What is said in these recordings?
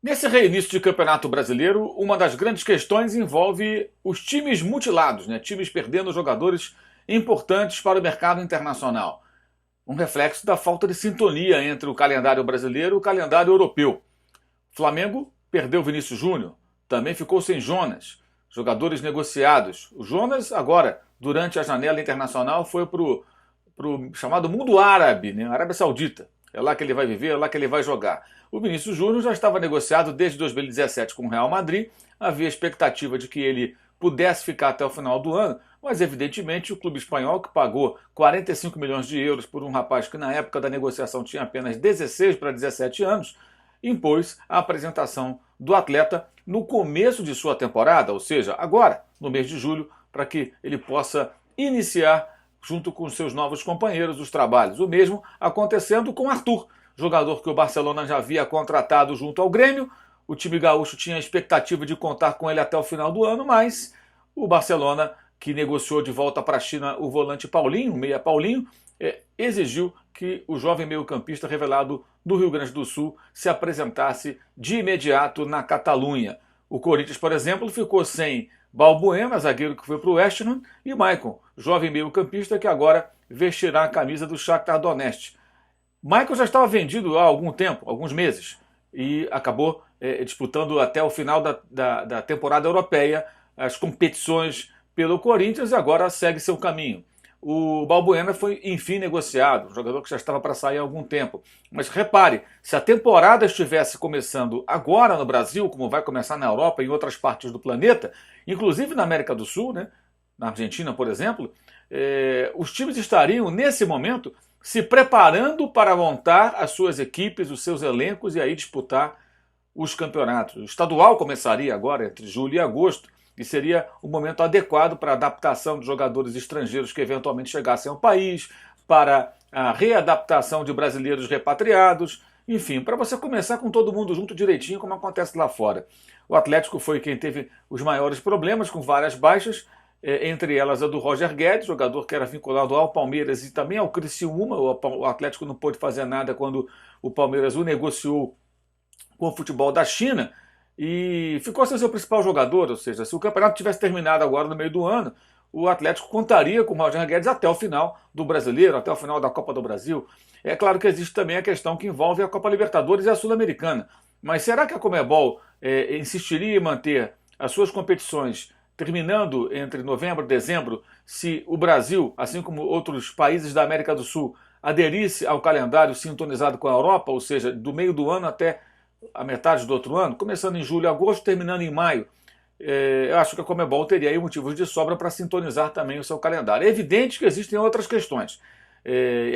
Nesse reinício de Campeonato Brasileiro, uma das grandes questões envolve os times mutilados, né? Times perdendo jogadores importantes para o mercado internacional. Um reflexo da falta de sintonia entre o calendário brasileiro e o calendário europeu. O Flamengo perdeu Vinícius Júnior, também ficou sem Jonas, jogadores negociados. O Jonas, agora, durante a janela internacional, foi para o chamado mundo árabe, né? Arábia Saudita. É lá que ele vai viver, é lá que ele vai jogar. O Vinícius Júnior já estava negociado desde 2017 com o Real Madrid. Havia expectativa de que ele pudesse ficar até o final do ano, mas evidentemente o clube espanhol, que pagou 45 milhões de euros por um rapaz que na época da negociação tinha apenas 16 para 17 anos, impôs a apresentação do atleta no começo de sua temporada, ou seja, agora, no mês de julho, para que ele possa iniciar junto com seus novos companheiros os trabalhos. O mesmo acontecendo com Arthur, jogador que o Barcelona já havia contratado junto ao Grêmio. O time gaúcho tinha a expectativa de contar com ele até o final do ano, mas o Barcelona, que negociou de volta para a China o volante Paulinho, o meia Paulinho, exigiu que o jovem meio-campista revelado do Rio Grande do Sul se apresentasse de imediato na Catalunha. O Corinthians, por exemplo, ficou sem Balbuena, zagueiro que foi para o West Ham, e Maicon, jovem meio-campista que agora vestirá a camisa do Shakhtar Donetsk. Maicon já estava vendido há algum tempo, alguns meses, e acabou disputando até o final da temporada europeia as competições pelo Corinthians e agora segue seu caminho. O Balbuena foi, enfim, negociado, um jogador que já estava para sair há algum tempo. Mas repare, se a temporada estivesse começando agora no Brasil, como vai começar na Europa e em outras partes do planeta, inclusive na América do Sul, né, na Argentina, por exemplo, os times estariam, nesse momento, se preparando para montar as suas equipes, os seus elencos e aí disputar os campeonatos. O estadual começaria agora entre julho e agosto, e seria o momento adequado para a adaptação de jogadores estrangeiros que eventualmente chegassem ao país, para a readaptação de brasileiros repatriados, enfim, para você começar com todo mundo junto direitinho, como acontece lá fora. O Atlético foi quem teve os maiores problemas, com várias baixas, entre elas a do Roger Guedes, jogador que era vinculado ao Palmeiras e também ao Criciúma. O Atlético não pôde fazer nada quando o Palmeiras o negociou com o futebol da China, e ficou sem seu principal jogador, ou seja, se o campeonato tivesse terminado agora no meio do ano, o Atlético contaria com o Roger Guedes até o final do Brasileiro, até o final da Copa do Brasil. É claro que existe também a questão que envolve a Copa Libertadores e a Sul-Americana. Mas será que a Conmebol insistiria em manter as suas competições terminando entre novembro e dezembro, se o Brasil, assim como outros países da América do Sul, aderisse ao calendário sintonizado com a Europa, ou seja, do meio do ano até a metade do outro ano, começando em julho e agosto, terminando em maio? Eu acho que a Conmebol teria aí motivos de sobra para sintonizar também o seu calendário. É evidente que existem outras questões.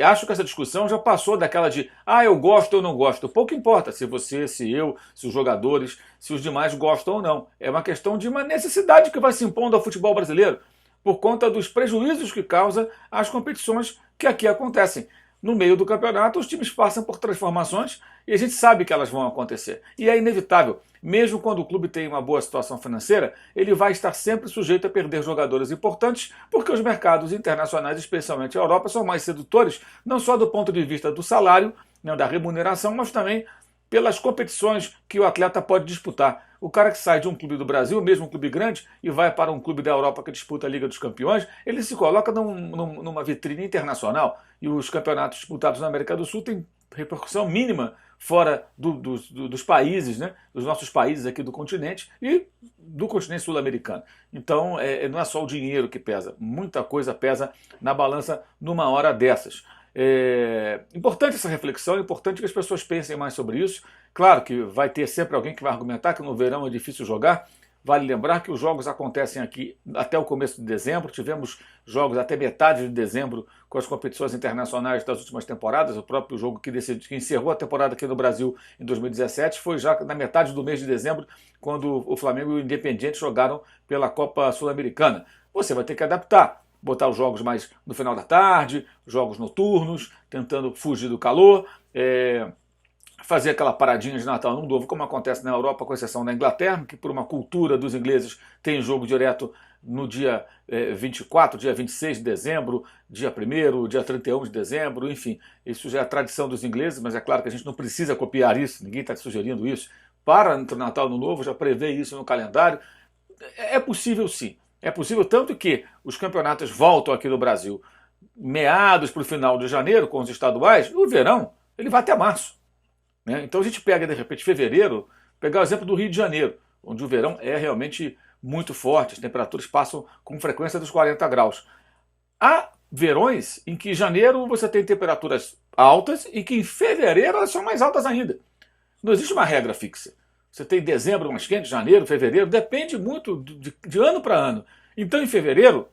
Acho que essa discussão já passou daquela de eu gosto ou não gosto. Pouco importa se você, se eu, se os jogadores, se os demais gostam ou não. É uma questão de uma necessidade que vai se impondo ao futebol brasileiro por conta dos prejuízos que causa as competições que aqui acontecem. No meio do campeonato, os times passam por transformações e a gente sabe que elas vão acontecer. E é inevitável. Mesmo quando o clube tem uma boa situação financeira, ele vai estar sempre sujeito a perder jogadores importantes, porque os mercados internacionais, especialmente a Europa, são mais sedutores, não só do ponto de vista do salário, né, da remuneração, mas também pelas competições que o atleta pode disputar. O cara que sai de um clube do Brasil, mesmo um clube grande, e vai para um clube da Europa que disputa a Liga dos Campeões, ele se coloca numa vitrine internacional. E os campeonatos disputados na América do Sul têm repercussão mínima fora dos países, né? Dos nossos países aqui do continente e do continente sul-americano. Então, não é só o dinheiro que pesa. Muita coisa pesa na balança numa hora dessas. É importante essa reflexão, é importante que as pessoas pensem mais sobre isso. Claro que vai ter sempre alguém que vai argumentar que no verão é difícil jogar. Vale lembrar que os jogos acontecem aqui até o começo de dezembro. Tivemos jogos até metade de dezembro com as competições internacionais das últimas temporadas. O próprio jogo que encerrou a temporada aqui no Brasil em 2017 foi já na metade do mês de dezembro, quando o Flamengo e o Independiente jogaram pela Copa Sul-Americana. Você vai ter que adaptar. Botar os jogos mais no final da tarde, jogos noturnos, tentando fugir do calor, fazer aquela paradinha de Natal no Novo, como acontece na Europa, com exceção da Inglaterra, que por uma cultura dos ingleses tem jogo direto no dia 24, dia 26 de dezembro, dia 1º, dia 31 de dezembro, enfim. Isso já é a tradição dos ingleses, mas é claro que a gente não precisa copiar isso, ninguém está sugerindo isso. para entre o Natal e o Ano Novo, já prevê isso no calendário. É possível sim. É possível, tanto que os campeonatos voltam aqui no Brasil meados para o final de janeiro, com os estaduais, o verão ele vai até março. Né? Então a gente pega, de repente, fevereiro, pegar o exemplo do Rio de Janeiro, onde o verão é realmente muito forte, as temperaturas passam com frequência dos 40 graus. Há verões em que em janeiro você tem temperaturas altas e que em fevereiro elas são mais altas ainda. Não existe uma regra fixa. Você tem dezembro mais quente, janeiro, fevereiro, depende muito de ano para ano. Então em fevereiro,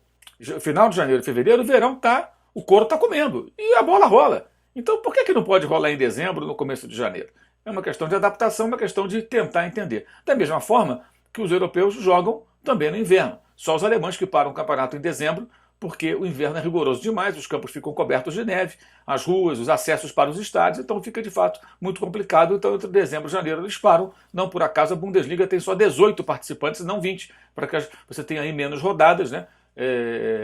final de janeiro e fevereiro, o verão tá, o couro está comendo e a bola rola. Então por que não pode rolar em dezembro, no começo de janeiro? É uma questão de adaptação, uma questão de tentar entender. Da mesma forma que os europeus jogam também no inverno. Só os alemães que param o campeonato em dezembro, porque o inverno é rigoroso demais, os campos ficam cobertos de neve, as ruas, os acessos para os estádios, então fica de fato muito complicado. Então entre dezembro e janeiro eles param. Não por acaso a Bundesliga tem só 18 participantes, não 20, para que você tenha aí menos rodadas, né?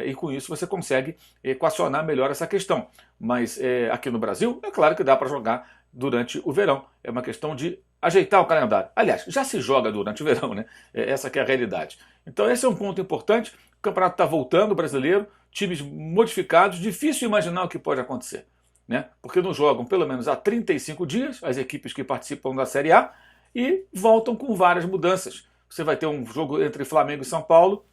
E com isso você consegue equacionar melhor essa questão. Mas aqui no Brasil, é claro que dá para jogar durante o verão. É uma questão de ajeitar o calendário. Aliás, já se joga durante o verão, né? Essa que é a realidade. Então esse é um ponto importante. O campeonato está voltando, brasileiro, times modificados, difícil imaginar o que pode acontecer. Né? Porque não jogam pelo menos há 35 dias, as equipes que participam da Série A, e voltam com várias mudanças. Você vai ter um jogo entre Flamengo e São Paulo.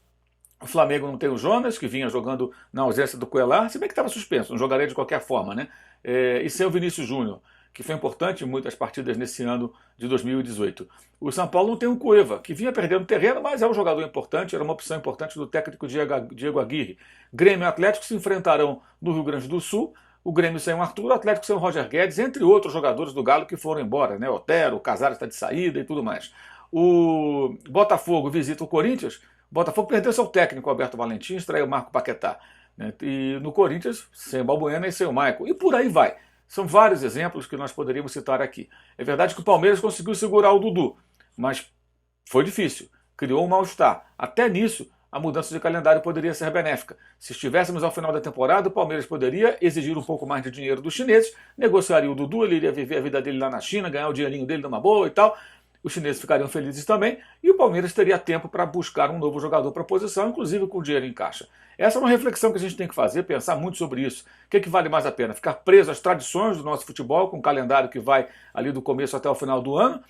O Flamengo não tem o Jonas, que vinha jogando na ausência do Cuellar, se bem que estava suspenso, não jogaria de qualquer forma, né? E sem o Vinícius Júnior, que foi importante em muitas partidas nesse ano de 2018. O São Paulo não tem o Cueva, que vinha perdendo terreno, mas é um jogador importante, era uma opção importante do técnico Diego Aguirre. Grêmio e Atlético se enfrentarão no Rio Grande do Sul, o Grêmio sem o Arthur, o Atlético sem o Roger Guedes, entre outros jogadores do Galo que foram embora, né? Otero, o Casares está de saída e tudo mais. O Botafogo visita o Corinthians. O Botafogo perdeu seu técnico, Alberto Valentim, extraiu o Marco Paquetá. Né? E no Corinthians, sem o Balbuena e sem o Maicon. E por aí vai. São vários exemplos que nós poderíamos citar aqui. É verdade que o Palmeiras conseguiu segurar o Dudu, mas foi difícil. Criou um mal-estar. Até nisso, a mudança de calendário poderia ser benéfica. Se estivéssemos ao final da temporada, o Palmeiras poderia exigir um pouco mais de dinheiro dos chineses, negociaria o Dudu, ele iria viver a vida dele lá na China, ganhar o dinheirinho dele numa boa e tal. Os chineses ficariam felizes também e o Palmeiras teria tempo para buscar um novo jogador para a posição, inclusive com o dinheiro em caixa. Essa é uma reflexão que a gente tem que fazer, pensar muito sobre isso. O que é que vale mais a pena? Ficar preso às tradições do nosso futebol, com um calendário que vai ali do começo até o final do ano,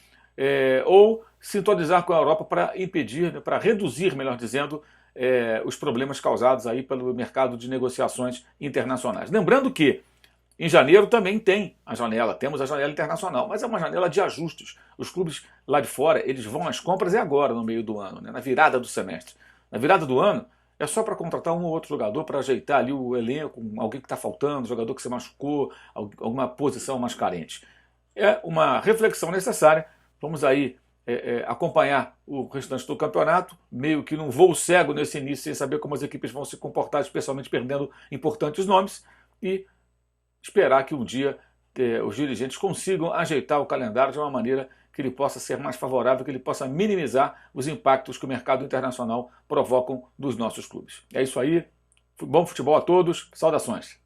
ou sintonizar com a Europa para impedir, para reduzir, melhor dizendo, os problemas causados aí pelo mercado de negociações internacionais. Lembrando que em janeiro também tem a janela, temos a janela internacional, mas é uma janela de ajustes. Os clubes lá de fora, eles vão às compras agora, no meio do ano, né, na virada do semestre. Na virada do ano, é só para contratar um ou outro jogador para ajeitar ali o elenco, alguém que está faltando, jogador que se machucou, alguma posição mais carente. É uma reflexão necessária. Vamos aí acompanhar o restante do campeonato, meio que num voo cego nesse início, sem saber como as equipes vão se comportar, especialmente perdendo importantes nomes, e esperar que um dia os dirigentes consigam ajeitar o calendário de uma maneira que ele possa ser mais favorável, que ele possa minimizar os impactos que o mercado internacional provocam dos nossos clubes. É isso aí. Bom futebol a todos. Saudações.